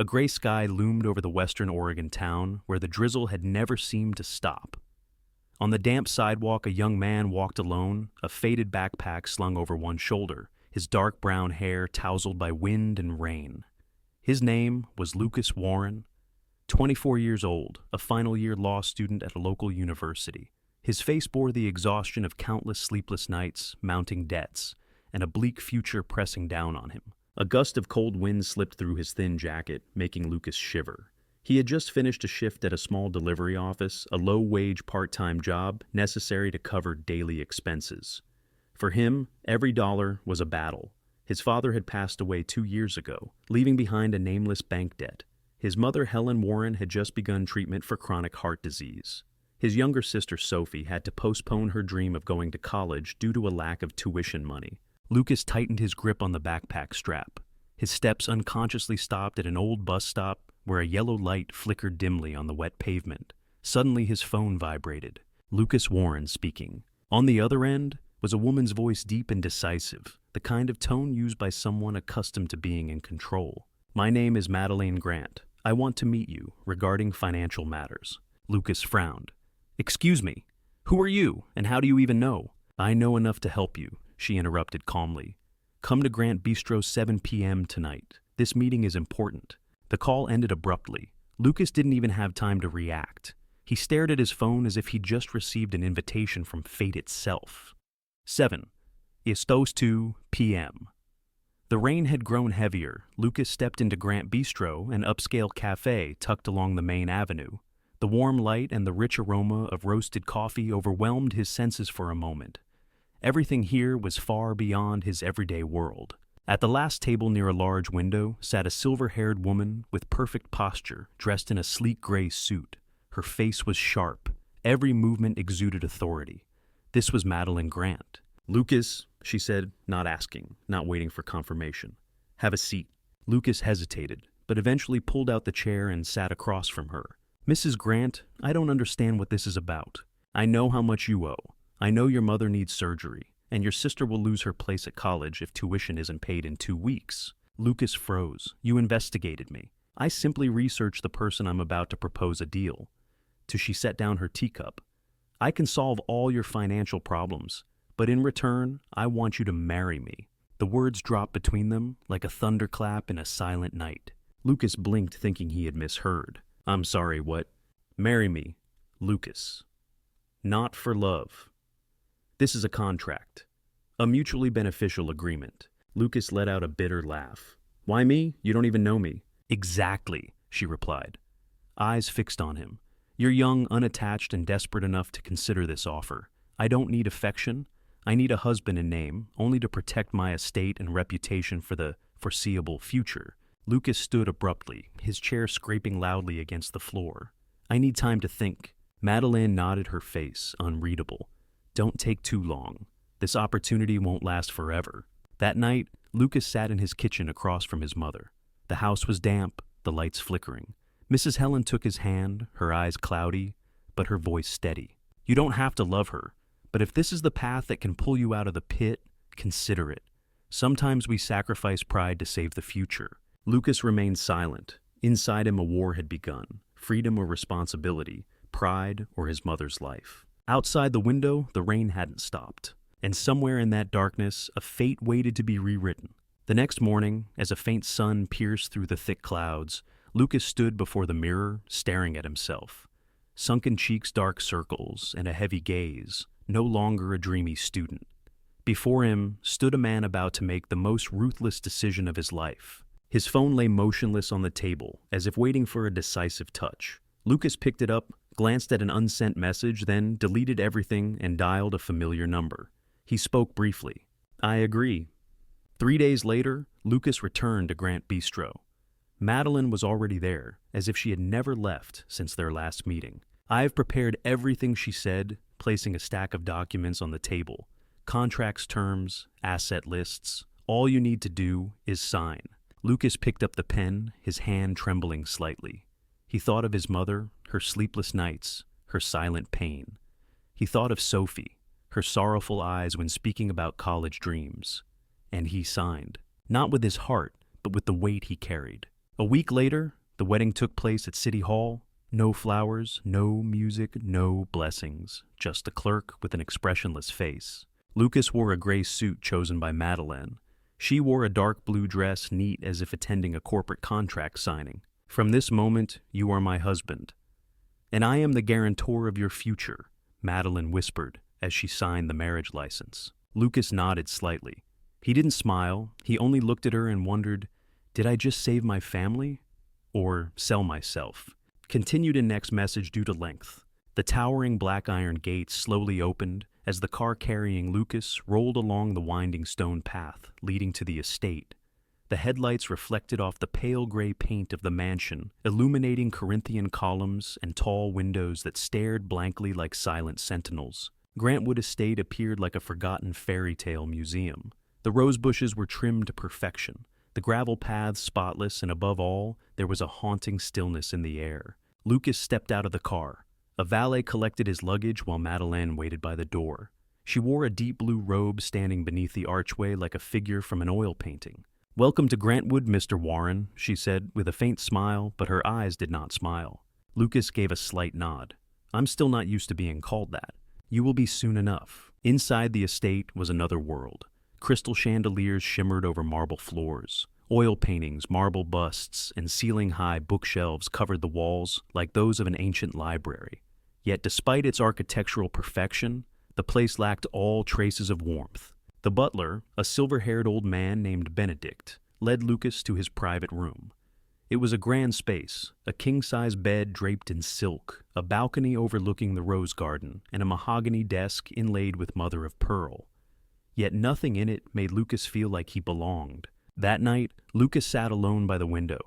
A gray sky loomed over the western Oregon town where the drizzle had never seemed to stop. On the damp sidewalk, a young man walked alone, a faded backpack slung over one shoulder, his dark brown hair tousled by wind and rain. His name was Lucas Warren, 24 years old, a final-year law student at a local university. His face bore the exhaustion of countless sleepless nights, mounting debts, and a bleak future pressing down on him. A gust of cold wind slipped through his thin jacket, making Lucas shiver. He had just finished a shift at a small delivery office, a low-wage part-time job necessary to cover daily expenses. For him, every dollar was a battle. His father had passed away 2 years ago, leaving behind a nameless bank debt. His mother, Helen Warren, had just begun treatment for chronic heart disease. His younger sister, Sophie, had to postpone her dream of going to college due to a lack of tuition money. Lucas tightened his grip on the backpack strap. His steps unconsciously stopped at an old bus stop where a yellow light flickered dimly on the wet pavement. Suddenly his phone vibrated. Lucas Warren speaking. On the other end was a woman's voice, deep and decisive, the kind of tone used by someone accustomed to being in control. "My name is Madeleine Grant. I want to meet you regarding financial matters." Lucas frowned. "Excuse me, who are you, and how do you even know?" "I know enough to help you," she interrupted calmly. "Come to Grant Bistro 7 p.m. tonight. This meeting is important." The call ended abruptly. Lucas didn't even have time to react. He stared at his phone as if he'd just received an invitation from fate itself. 7. Estos 2 p.m. The rain had grown heavier. Lucas stepped into Grant Bistro, an upscale cafe tucked along the main avenue. The warm light and the rich aroma of roasted coffee overwhelmed his senses for a moment. Everything here was far beyond his everyday world. At the last table near a large window sat a silver-haired woman with perfect posture, dressed in a sleek gray suit. Her face was sharp. Every movement exuded authority. This was Madeleine Grant. "Lucas," she said, not asking, not waiting for confirmation. "Have a seat." Lucas hesitated, but eventually pulled out the chair and sat across from her. "Mrs. Grant, I don't understand what this is about. I know how much you owe. I know your mother needs surgery, and your sister will lose her place at college if tuition isn't paid in 2 weeks. Lucas froze. "You investigated me. I simply researched the person I'm about to propose a deal." She set down her teacup. "I can solve all your financial problems, but in return, I want you to marry me." The words dropped between them like a thunderclap in a silent night. Lucas blinked, thinking he had misheard. "I'm sorry, what?" "Marry me, Lucas. Not for love. This is a contract. A mutually beneficial agreement." Lucas let out a bitter laugh. "Why me? You don't even know me." "Exactly," she replied, eyes fixed on him. "You're young, unattached, and desperate enough to consider this offer. I don't need affection. I need a husband in name, only to protect my estate and reputation for the foreseeable future." Lucas stood abruptly, his chair scraping loudly against the floor. "I need time to think." Madeleine nodded, her face unreadable. "Don't take too long. This opportunity won't last forever." That night, Lucas sat in his kitchen across from his mother. The house was damp, the lights flickering. Mrs. Helen took his hand, her eyes cloudy, but her voice steady. "You don't have to love her, but if this is the path that can pull you out of the pit, consider it. Sometimes we sacrifice pride to save the future." Lucas remained silent. Inside him a war had begun, freedom or responsibility, pride or his mother's life. Outside the window, the rain hadn't stopped, and somewhere in that darkness, a fate waited to be rewritten. The next morning, as a faint sun pierced through the thick clouds, Lucas stood before the mirror, staring at himself. Sunken cheeks, dark circles, and a heavy gaze, no longer a dreamy student. Before him stood a man about to make the most ruthless decision of his life. His phone lay motionless on the table, as if waiting for a decisive touch. Lucas picked it up, glanced at an unsent message, then deleted everything and dialed a familiar number. He spoke briefly. "I agree." 3 days later, Lucas returned to Grant Bistro. Madeleine was already there, as if she had never left since their last meeting. "I've prepared everything," she said, placing a stack of documents on the table. "Contracts, terms, asset lists. All you need to do is sign." Lucas picked up the pen, his hand trembling slightly. He thought of his mother, her sleepless nights, her silent pain. He thought of Sophie, her sorrowful eyes when speaking about college dreams. And he signed, not with his heart, but with the weight he carried. A week later, the wedding took place at City Hall. No flowers, no music, no blessings, just a clerk with an expressionless face. Lucas wore a gray suit chosen by Madeleine. She wore a dark blue dress, neat as if attending a corporate contract signing. "From this moment, you are my husband. And I am the guarantor of your future," Madeleine whispered as she signed the marriage license. Lucas nodded slightly. He didn't smile, he only looked at her and wondered, did I just save my family? Or sell myself? Continued in next message due to length. The towering black iron gates slowly opened as the car carrying Lucas rolled along the winding stone path leading to the estate. The headlights reflected off the pale gray paint of the mansion, illuminating Corinthian columns and tall windows that stared blankly like silent sentinels. Grantwood Estate appeared like a forgotten fairy tale museum. The rose bushes were trimmed to perfection, the gravel paths spotless, and above all, there was a haunting stillness in the air. Lucas stepped out of the car. A valet collected his luggage while Madeleine waited by the door. She wore a deep blue robe standing beneath the archway like a figure from an oil painting. "Welcome to Grantwood, Mr. Warren," she said with a faint smile, but her eyes did not smile. Lucas gave a slight nod. "I'm still not used to being called that. You will be soon enough." Inside the estate was another world. Crystal chandeliers shimmered over marble floors. Oil paintings, marble busts, and ceiling-high bookshelves covered the walls like those of an ancient library. Yet despite its architectural perfection, the place lacked all traces of warmth. The butler, a silver-haired old man named Benedict, led Lucas to his private room. It was a grand space, a king-size bed draped in silk, a balcony overlooking the rose garden, and a mahogany desk inlaid with mother of pearl. Yet nothing in it made Lucas feel like he belonged. That night, Lucas sat alone by the window.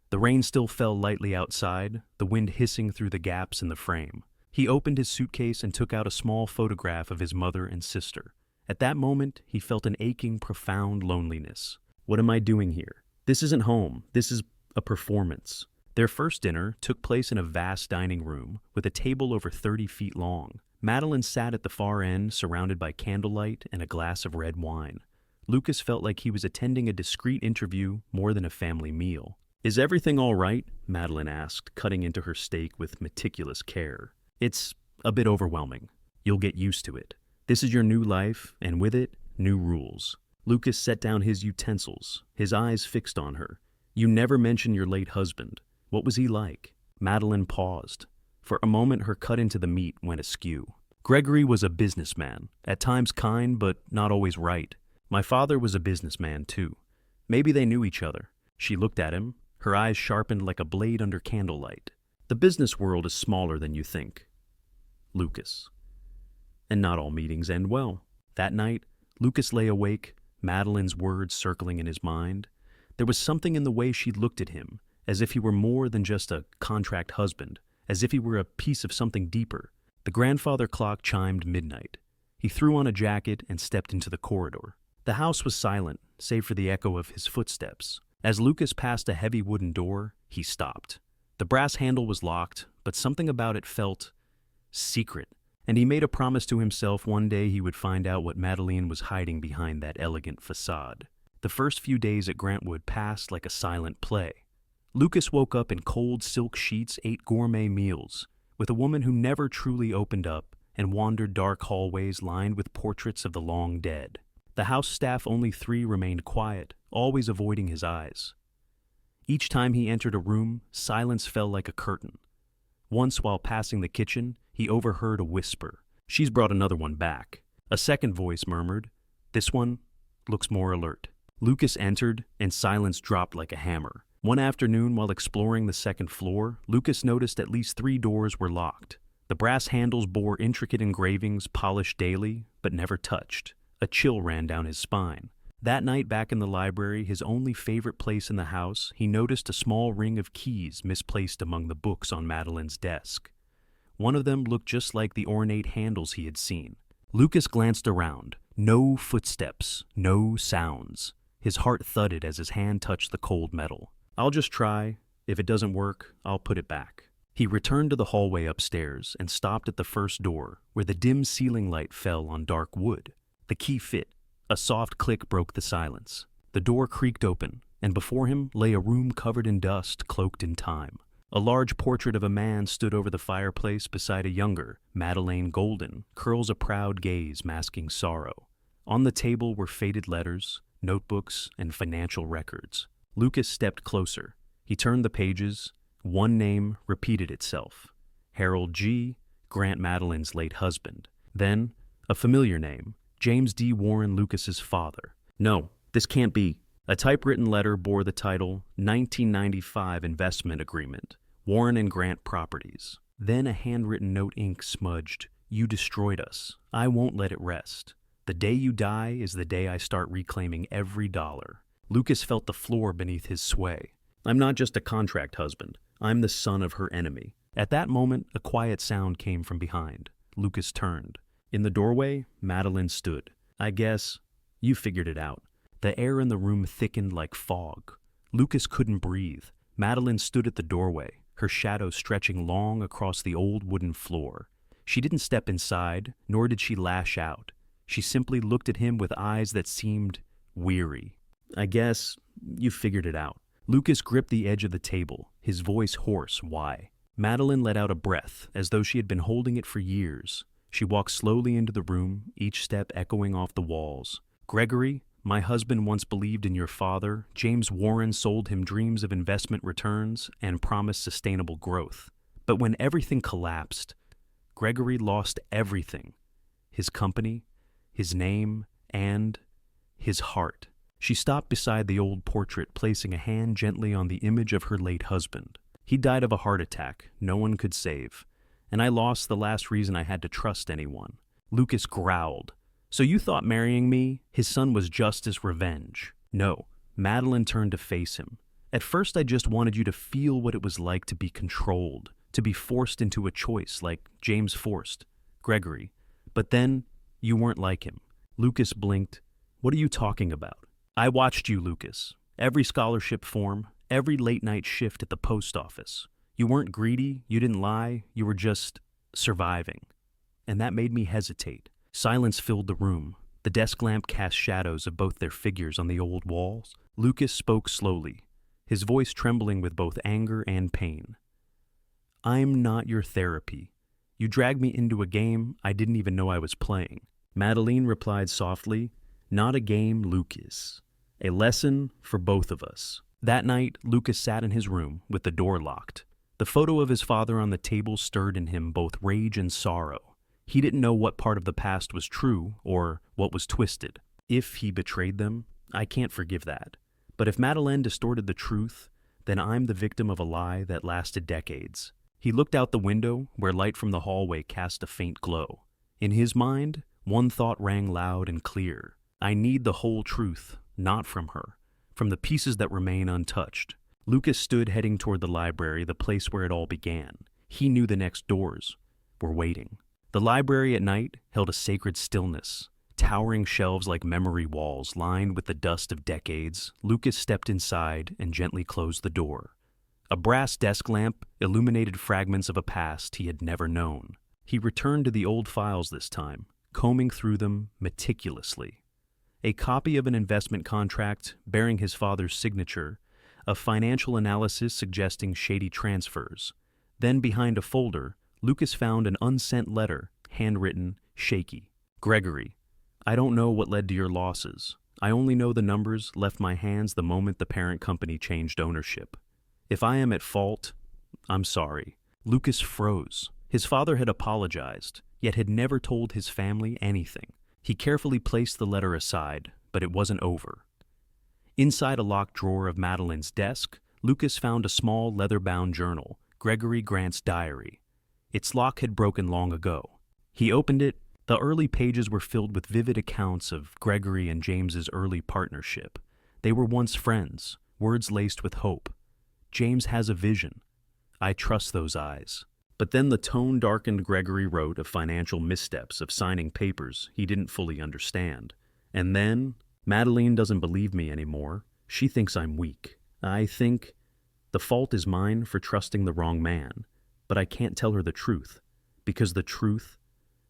The rain still fell lightly outside, the wind hissing through the gaps in the frame. He opened his suitcase and took out a small photograph of his mother and sister. At that moment, he felt an aching, profound loneliness. What am I doing here? This isn't home. This is a performance. Their first dinner took place in a vast dining room with a table over 30 feet long. Madeleine sat at the far end, surrounded by candlelight and a glass of red wine. Lucas felt like he was attending a discreet interview more than a family meal. "Is everything all right?" Madeleine asked, cutting into her steak with meticulous care. "It's a bit overwhelming. You'll get used to it. This is your new life, and with it, new rules." Lucas set down his utensils, his eyes fixed on her. "You never mentioned your late husband. What was he like?" Madeleine paused. For a moment, her cut into the meat went askew. "Gregory was a businessman, at times kind, but not always right. My father was a businessman, too. Maybe they knew each other." She looked at him, her eyes sharpened like a blade under candlelight. "The business world is smaller than you think, Lucas. And not all meetings end well." That night, Lucas lay awake, Madeleine's words circling in his mind. There was something in the way she looked at him, as if he were more than just a contract husband, as if he were a piece of something deeper. The grandfather clock chimed midnight. He threw on a jacket and stepped into the corridor. The house was silent, save for the echo of his footsteps. As Lucas passed a heavy wooden door, he stopped. The brass handle was locked, but something about it felt secret, and he made a promise to himself one day he would find out what Madeleine was hiding behind that elegant facade. The first few days at Grantwood passed like a silent play. Lucas woke up in cold silk sheets, ate gourmet meals, with a woman who never truly opened up, and wandered dark hallways lined with portraits of the long dead. The house staff, only 3, remained quiet, always avoiding his eyes. Each time he entered a room, silence fell like a curtain. Once, while passing the kitchen, he overheard a whisper. "She's brought another one back." A second voice murmured, "This one looks more alert." Lucas entered, and silence dropped like a hammer. One afternoon, while exploring the second floor, Lucas noticed at least 3 doors were locked. The brass handles bore intricate engravings polished daily, but never touched. A chill ran down his spine. That night, back in the library, his only favorite place in the house, he noticed a small ring of keys misplaced among the books on Madeleine's desk. One of them looked just like the ornate handles he had seen. Lucas glanced around. No footsteps, no sounds. His heart thudded as his hand touched the cold metal. "I'll just try. If it doesn't work, I'll put it back." He returned to the hallway upstairs and stopped at the first door, where the dim ceiling light fell on dark wood. The key fit. A soft click broke the silence. The door creaked open, and before him lay a room covered in dust, cloaked in time. A large portrait of a man stood over the fireplace beside a younger, Madeleine Golden, curls a proud gaze masking sorrow. On the table were faded letters, notebooks, and financial records. Lucas stepped closer. He turned the pages. One name repeated itself. Harold G., Grant Madeleine's late husband. Then, a familiar name, James D. Warren Lucas's father. No, this can't be. A typewritten letter bore the title 1995 Investment Agreement, Warren and Grant Properties. Then a handwritten note ink smudged, "You destroyed us. I won't let it rest. The day you die is the day I start reclaiming every dollar." Lucas felt the floor beneath his sway. "I'm not just a contract husband. I'm the son of her enemy." At that moment, a quiet sound came from behind. Lucas turned. In the doorway, Madeleine stood. "I guess you figured it out." The air in the room thickened like fog. Lucas couldn't breathe. Madeleine stood at the doorway, her shadow stretching long across the old wooden floor. She didn't step inside, nor did she lash out. She simply looked at him with eyes that seemed weary. "I guess you figured it out." Lucas gripped the edge of the table, his voice hoarse. "Why?" Madeleine let out a breath, as though she had been holding it for years. She walked slowly into the room, each step echoing off the walls. "Gregory, my husband once believed in your father. James Warren sold him dreams of investment returns and promised sustainable growth. But when everything collapsed, Gregory lost everything. His company, his name, and his heart." She stopped beside the old portrait, placing a hand gently on the image of her late husband. "He died of a heart attack no one could save, and I lost the last reason I had to trust anyone." Lucas growled. "So you thought marrying me, his son, was just as revenge?" "No." Madeleine turned to face him. "At first I just wanted you to feel what it was like to be controlled, to be forced into a choice like James forced Gregory. But then you weren't like him." Lucas blinked. "What are you talking about?" "I watched you, Lucas. Every scholarship form, every late-night shift at the post office. You weren't greedy, you didn't lie, you were just surviving. And that made me hesitate." Silence filled the room. The desk lamp cast shadows of both their figures on the old walls. Lucas spoke slowly, his voice trembling with both anger and pain. "I'm not your therapy. You dragged me into a game I didn't even know I was playing." Madeleine replied softly, "Not a game, Lucas. A lesson for both of us." That night, Lucas sat in his room with the door locked. The photo of his father on the table stirred in him both rage and sorrow. He didn't know what part of the past was true or what was twisted. If he betrayed them, I can't forgive that. But if Madeleine distorted the truth, then I'm the victim of a lie that lasted decades. He looked out the window, where light from the hallway cast a faint glow. In his mind, one thought rang loud and clear. I need the whole truth, not from her, from the pieces that remain untouched. Lucas stood heading toward the library, the place where it all began. He knew the next doors were waiting. The library at night held a sacred stillness. Towering shelves like memory walls lined with the dust of decades. Lucas stepped inside and gently closed the door. A brass desk lamp illuminated fragments of a past he had never known. He returned to the old files this time, combing through them meticulously. A copy of an investment contract bearing his father's signature, a financial analysis suggesting shady transfers. Then behind a folder, Lucas found an unsent letter, handwritten, shaky. "Gregory, I don't know what led to your losses. I only know the numbers left my hands the moment the parent company changed ownership. If I am at fault, I'm sorry." Lucas froze. His father had apologized, yet had never told his family anything. He carefully placed the letter aside, but it wasn't over. Inside a locked drawer of Madeleine's desk, Lucas found a small leather-bound journal, Gregory Grant's diary. Its lock had broken long ago. He opened it. The early pages were filled with vivid accounts of Gregory and James's early partnership. They were once friends, words laced with hope. "James has a vision. I trust those eyes." But then the tone-darkened Gregory wrote of financial missteps, of signing papers he didn't fully understand. And then, "Madeleine doesn't believe me anymore. She thinks I'm weak. I think the fault is mine for trusting the wrong man. But I can't tell her the truth, because the truth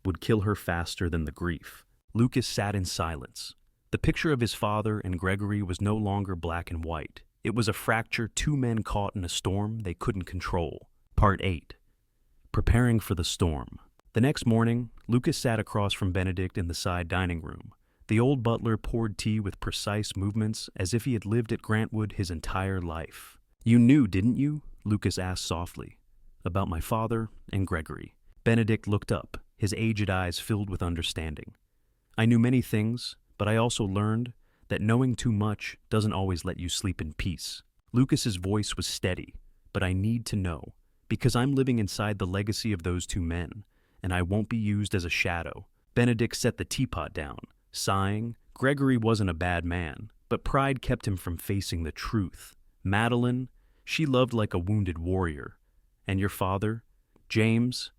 would kill her faster than the grief." Lucas sat in silence. The picture of his father and Gregory was no longer black and white. It was a fracture two men caught in a storm they couldn't control. Part 8. Preparing for the storm. The next morning, Lucas sat across from Benedict in the side dining room. The old butler poured tea with precise movements as if he had lived at Grantwood his entire life. "You knew, didn't you?" Lucas asked softly. "About my father and Gregory." Benedict looked up, his aged eyes filled with understanding. "I knew many things, but I also learned that knowing too much doesn't always let you sleep in peace." Lucas's voice was steady. "But I need to know, because I'm living inside the legacy of those two men, and I won't be used as a shadow." Benedict set the teapot down, sighing. Gregory wasn't a bad man, but pride kept him from facing the truth. Madeline, she loved like a wounded warrior. And your father, James,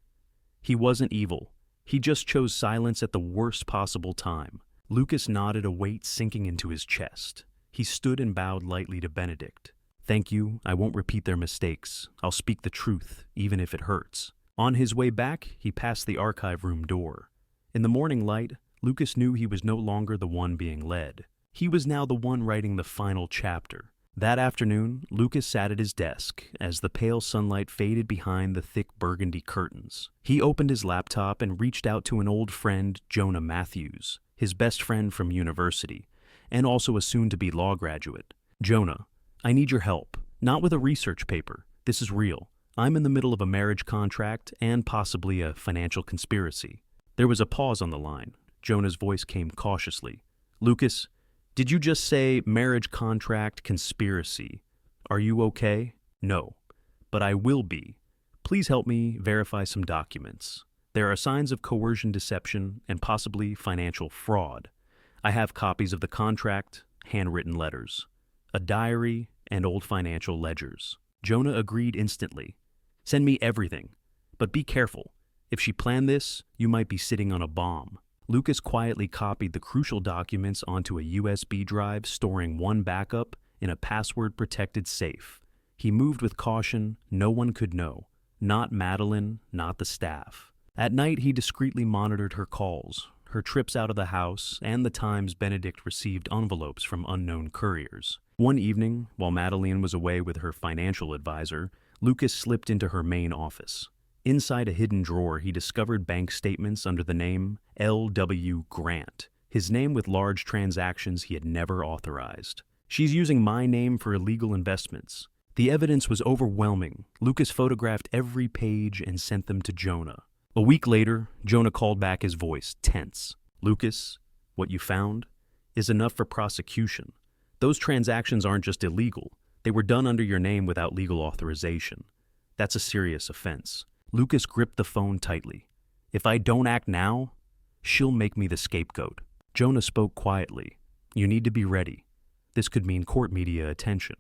he wasn't evil. He just chose silence at the worst possible time. Lucas nodded, a weight sinking into his chest. He stood and bowed lightly to Benedict. "Thank you, I won't repeat their mistakes. I'll speak the truth, even if it hurts." On his way back, he passed the archive room door. In the morning light, Lucas knew he was no longer the one being led. He was now the one writing the final chapter. That afternoon, Lucas sat at his desk as the pale sunlight faded behind the thick burgundy curtains. He opened his laptop and reached out to an old friend, Jonah Matthews, his best friend from university, and also a soon-to-be law graduate. "Jonah, I need your help. Not with a research paper. This is real. I'm in the middle of a marriage contract and possibly a financial conspiracy." There was a pause on the line. Jonah's voice came cautiously. "Lucas, did you just say marriage contract conspiracy? Are you okay?" "No, but I will be. Please help me verify some documents. There are signs of coercion, deception, and possibly financial fraud. I have copies of the contract, handwritten letters, a diary, and old financial ledgers." Jonah agreed instantly. "Send me everything, but be careful. If she planned this, you might be sitting on a bomb." Lucas quietly copied the crucial documents onto a USB drive, storing one backup in a password-protected safe. He moved with caution. No one could know. Not Madeline, not the staff. At night, he discreetly monitored her calls, her trips out of the house, and the times Benedict received envelopes from unknown couriers. One evening, while Madeline was away with her financial advisor, Lucas slipped into her main office. Inside a hidden drawer, he discovered bank statements under the name L.W. Grant, his name with large transactions he had never authorized. "She's using my name for illegal investments." The evidence was overwhelming. Lucas photographed every page and sent them to Jonah. A week later, Jonah called back, his voice tense. "Lucas, what you found is enough for prosecution. Those transactions aren't just illegal. They were done under your name without legal authorization. That's a serious offense." Lucas gripped the phone tightly. "If I don't act now, she'll make me the scapegoat." Jonah spoke quietly. "You need to be ready. This could mean court media attention.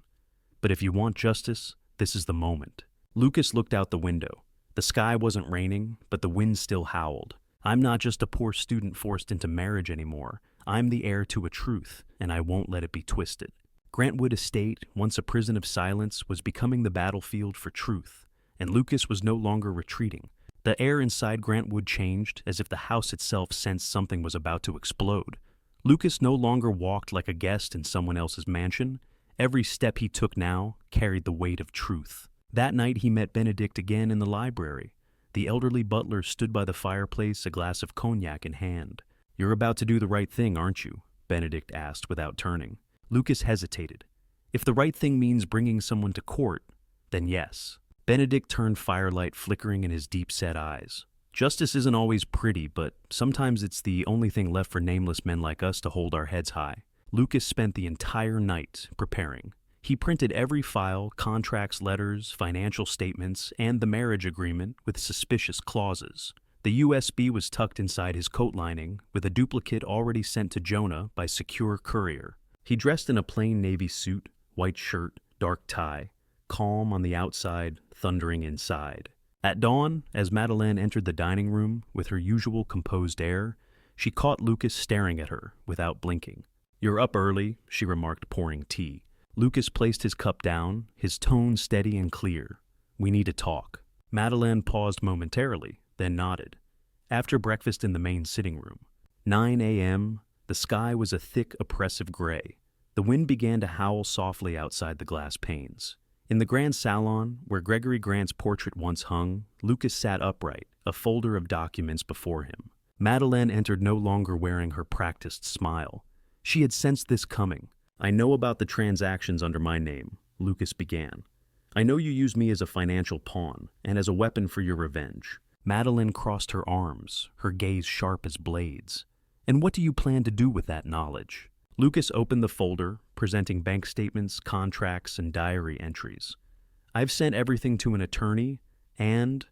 But if you want justice, this is the moment." Lucas looked out the window. The sky wasn't raining, but the wind still howled. "I'm not just a poor student forced into marriage anymore. I'm the heir to a truth, and I won't let it be twisted." Grantwood Estate, once a prison of silence, was becoming the battlefield for truth, and Lucas was no longer retreating. The air inside Grantwood changed, as if the house itself sensed something was about to explode. Lucas no longer walked like a guest in someone else's mansion. Every step he took now carried the weight of truth. That night he met Benedict again in the library. The elderly butler stood by the fireplace, a glass of cognac in hand. "You're about to do the right thing, aren't you?" Benedict asked without turning. Lucas hesitated. If the right thing means bringing someone to court, then yes. Benedict turned, firelight flickering in his deep-set eyes. "Justice isn't always pretty, but sometimes it's the only thing left for nameless men like us to hold our heads high." Lucas spent the entire night preparing. He printed every file, contracts, letters, financial statements, and the marriage agreement with suspicious clauses. The USB was tucked inside his coat lining, with a duplicate already sent to Jonah by secure courier. He dressed in a plain navy suit, white shirt, dark tie, calm on the outside, thundering inside. At dawn, as Madeleine entered the dining room with her usual composed air, she caught Lucas staring at her without blinking. "You're up early," she remarked, pouring tea. Lucas placed his cup down, his tone steady and clear. "We need to talk." Madeleine paused momentarily, then nodded. "After breakfast in the main sitting room." 9 a.m., The sky was a thick, oppressive gray. The wind began to howl softly outside the glass panes. In the grand salon, where Gregory Grant's portrait once hung, Lucas sat upright, a folder of documents before him. Madeleine entered no longer wearing her practiced smile. She had sensed this coming. "I know about the transactions under my name," Lucas began. "I know you used me as a financial pawn and as a weapon for your revenge." Madeleine crossed her arms, her gaze sharp as blades. "And what do you plan to do with that knowledge?" Lucas opened the folder, presenting bank statements, contracts, and diary entries. "I've sent everything to an attorney and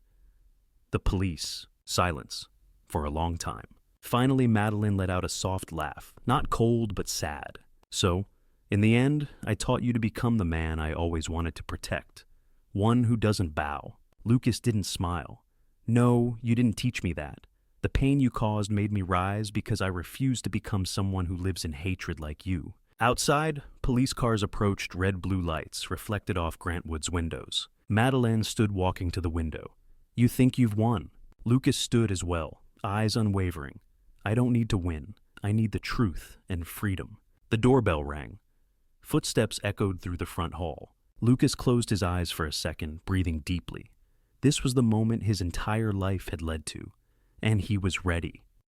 the police." Silence for a long time. Finally, Madeleine let out a soft laugh, not cold but sad. "So, in the end, I taught you to become the man I always wanted to protect. One who doesn't bow." Lucas didn't smile. "No, you didn't teach me that. The pain you caused made me rise because I refused to become someone who lives in hatred like you." Outside, police cars approached, red-blue lights reflected off Grantwood's windows. Madeleine stood walking to the window. "You think you've won." Lucas stood as well, eyes unwavering. "I don't need to win. I need the truth and freedom." The doorbell rang. Footsteps echoed through the front hall. Lucas closed his eyes for a second, breathing deeply. This was the moment his entire life had led to, and he was ready.